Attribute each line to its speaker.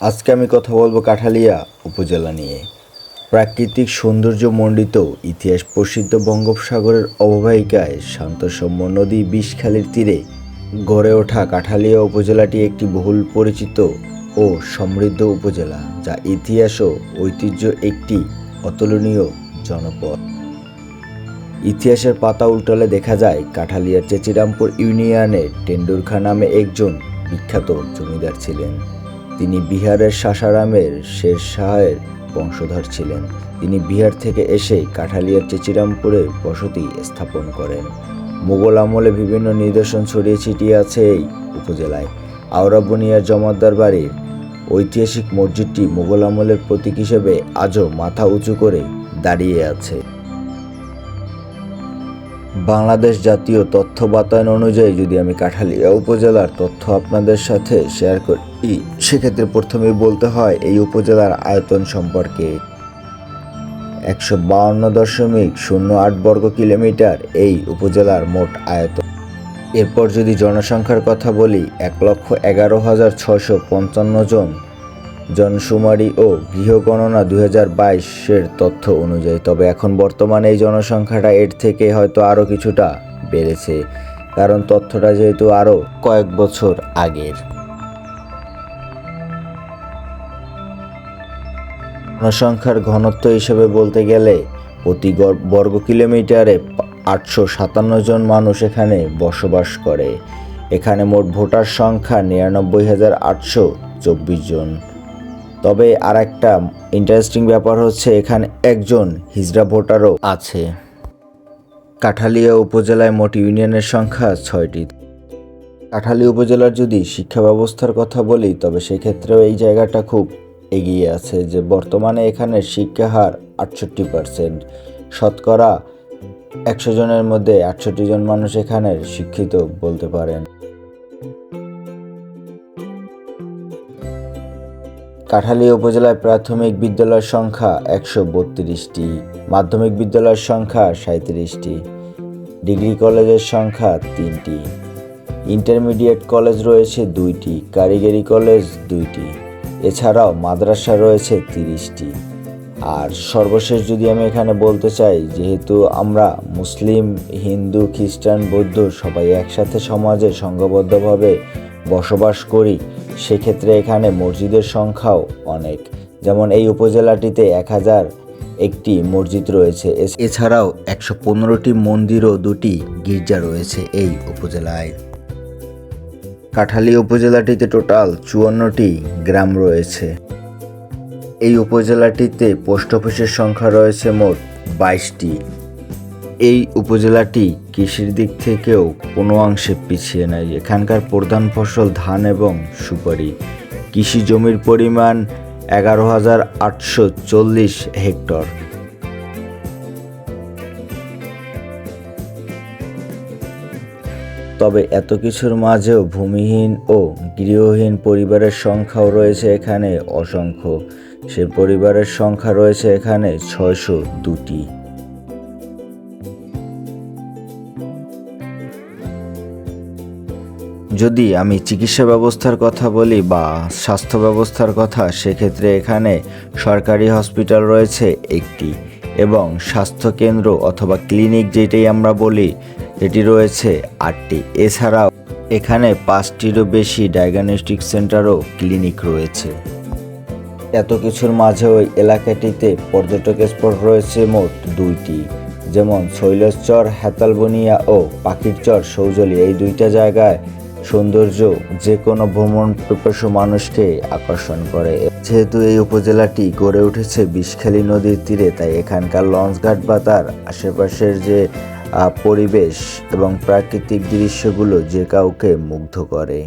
Speaker 1: আজকে আমি কথা বলবো কাঠালিয়া উপজেলা নিয়ে। প্রাকৃতিক সৌন্দর্যমণ্ডিত ইতিহাস প্রসিদ্ধ বঙ্গোপসাগরের অববাহিকায় শান্তসৌম্য নদী বিষখালীর তীরে গড়ে ওঠা কাঠালিয়া উপজেলাটি একটি বহুল পরিচিত ও সমৃদ্ধ উপজেলা, যা ইতিহাস ও ঐতিহ্য একটি অতুলনীয় জনপদ। ইতিহাসের পাতা উল্টালে দেখা যায় কাঠালিয়ার চেচিরামপুর ইউনিয়নে টেন্ডুর খাঁ নামে একজন বিখ্যাত জমিদার ছিলেন। তিনি বিহারের সাসারামের শের শাহের বংশধর ছিলেন। তিনি বিহার থেকে এসে কাঠালিয়ার চেচিরামপুরে বসতি স্থাপন করেন। মুঘল আমলে বিভিন্ন নিদর্শন ছড়িয়ে ছিটিয়ে আছে এই উপজেলায়। আওড়া বনিয়ার জমাদ্দার বাড়ির ঐতিহাসিক মসজিদটি মুঘল আমলের প্রতীক হিসেবে আজও মাথা উঁচু করে দাঁড়িয়ে আছে। বাংলাদেশ জাতীয় তথ্য বাতায়ন অনুযায়ী যদি আমি কাঠালিয়া উপজেলার তথ্য আপনাদের সাথে শেয়ার করি, সেক্ষেত্রে প্রথমেই বলতে হয় এই উপজেলার আয়তন সম্পর্কে। ১৫২.০৮ বর্গ কিলোমিটার এই উপজেলার মোট আয়তন। এরপর যদি জনসংখ্যার কথা বলি, ১,১১,৬৫৫ জন। জনশুমারি ও গৃহগণনা ২০২২-এর তথ্য অনুযায়ী। তবে এখন বর্তমানে এই জনসংখ্যাটা এর থেকে হয়তো আরও কিছুটা বেড়েছে, কারণ তথ্যটা যেহেতু আরও কয়েক বছর আগের। জনসংখ্যার ঘনত্ব হিসেবে বলতে গেলে প্রতি বর্গ কিলোমিটারে ৮৫৭ জন মানুষ এখানে বসবাস করে। এখানে মোট ভোটার সংখ্যা ৯৯,৮২৪ জন। তবে আর একটা ইন্টারেস্টিং ব্যাপার হচ্ছে, এখানে একজন হিজড়া ভোটারও আছে। কাঠালিয়া উপজেলায় মোট ইউনিয়নের সংখ্যা ৬টি। কাঠালিয়া উপজেলার যদি শিক্ষা ব্যবস্থার কথা বলি, তবে সেক্ষেত্রেও এই জায়গাটা খুব এগিয়ে আছে, যে বর্তমানে এখানে শিক্ষা হার ৬৮%। শতকরা ১০০ জনের মধ্যে ৬৮ জন মানুষ এখানের শিক্ষিত বলতে পারেন। কাঠালিয়া উপজেলায় প্রাথমিক বিদ্যালয়ের সংখ্যা ১৩২টি, মাধ্যমিক বিদ্যালয়ের সংখ্যা ৩৭টি, ডিগ্রি কলেজের সংখ্যা ৩টি, ইন্টারমিডিয়েট কলেজ রয়েছে 2টি, কারিগরি কলেজ 2টি, এছাড়াও মাদ্রাসা রয়েছে 30টি। আর সর্বশেষ যদি আমি এখানে বলতে চাই, যেহেতু আমরা মুসলিম, হিন্দু, খ্রিস্টান, বৌদ্ধ সবাই একসাথে সমাজে সংঘবদ্ধভাবে বসবাস করি, সেক্ষেত্রে এখানে মসজিদের সংখ্যাও অনেক। যেমন এই উপজেলাটিতে ১,০০১টি মসজিদ রয়েছে। এছাড়াও ১১৫টি মন্দির ও 2টি গির্জা রয়েছে এই উপজেলায়। কাঠালিয়া উপজেলাটিতে টোটাল ৫৪টি গ্রাম রয়েছে। এই উপজেলাটিতে পোস্ট অফিসের সংখ্যা রয়েছে মোট 22টি। এই উপজেলাটি কৃষির দিক থেকেও কোনো অংশে পিছিয়ে নাই। এখানকার প্রধান ফসল ধান এবং সুপারি। কৃষি জমির পরিমাণ ১১,৮৪০ হেক্টর। তবে এত কিছুর মাঝেও ভূমিহীন ও গৃহহীন পরিবারের সংখ্যাও রয়েছে এখানে অসংখ্য। সে পরিবারের সংখ্যা রয়েছে এখানে ৬০২টি। যদি আমি চিকিৎসা ব্যবস্থার কথা বলি বা স্বাস্থ্য ব্যবস্থার কথা, সেক্ষেত্রে এখানে সরকারি হসপিটাল রয়েছে 1টি এবং স্বাস্থ্যকেন্দ্র অথবা ক্লিনিক যেটাই আমরা বলি, এটি রয়েছে 8টি। এছাড়াও এখানে 5টিরও বেশি ডায়াগনস্টিক সেন্টার ও ক্লিনিক রয়েছে। এত কিছুর মাঝেও ওই এলাকাটিতে পর্যটক স্পট রয়েছে মোট 2টি, যেমন শৈলচর হেতালবনিয়া ও পাখিরচর সৌজলি। এই 2টা জায়গায় সৌন্দর্য যে কোনো ভ্রমণ পিপাসু মানুষকে আকর্ষণ করে। যেহেতু এই উপজেলাটি গড়ে উঠেছে বিষখালী নদীর তীরে, তাই এখানকার লঞ্চঘাট বা তার আশেপাশের যে পরিবেশ এবং প্রাকৃতিক দৃশ্যগুলো যে কাউকে মুগ্ধ করে।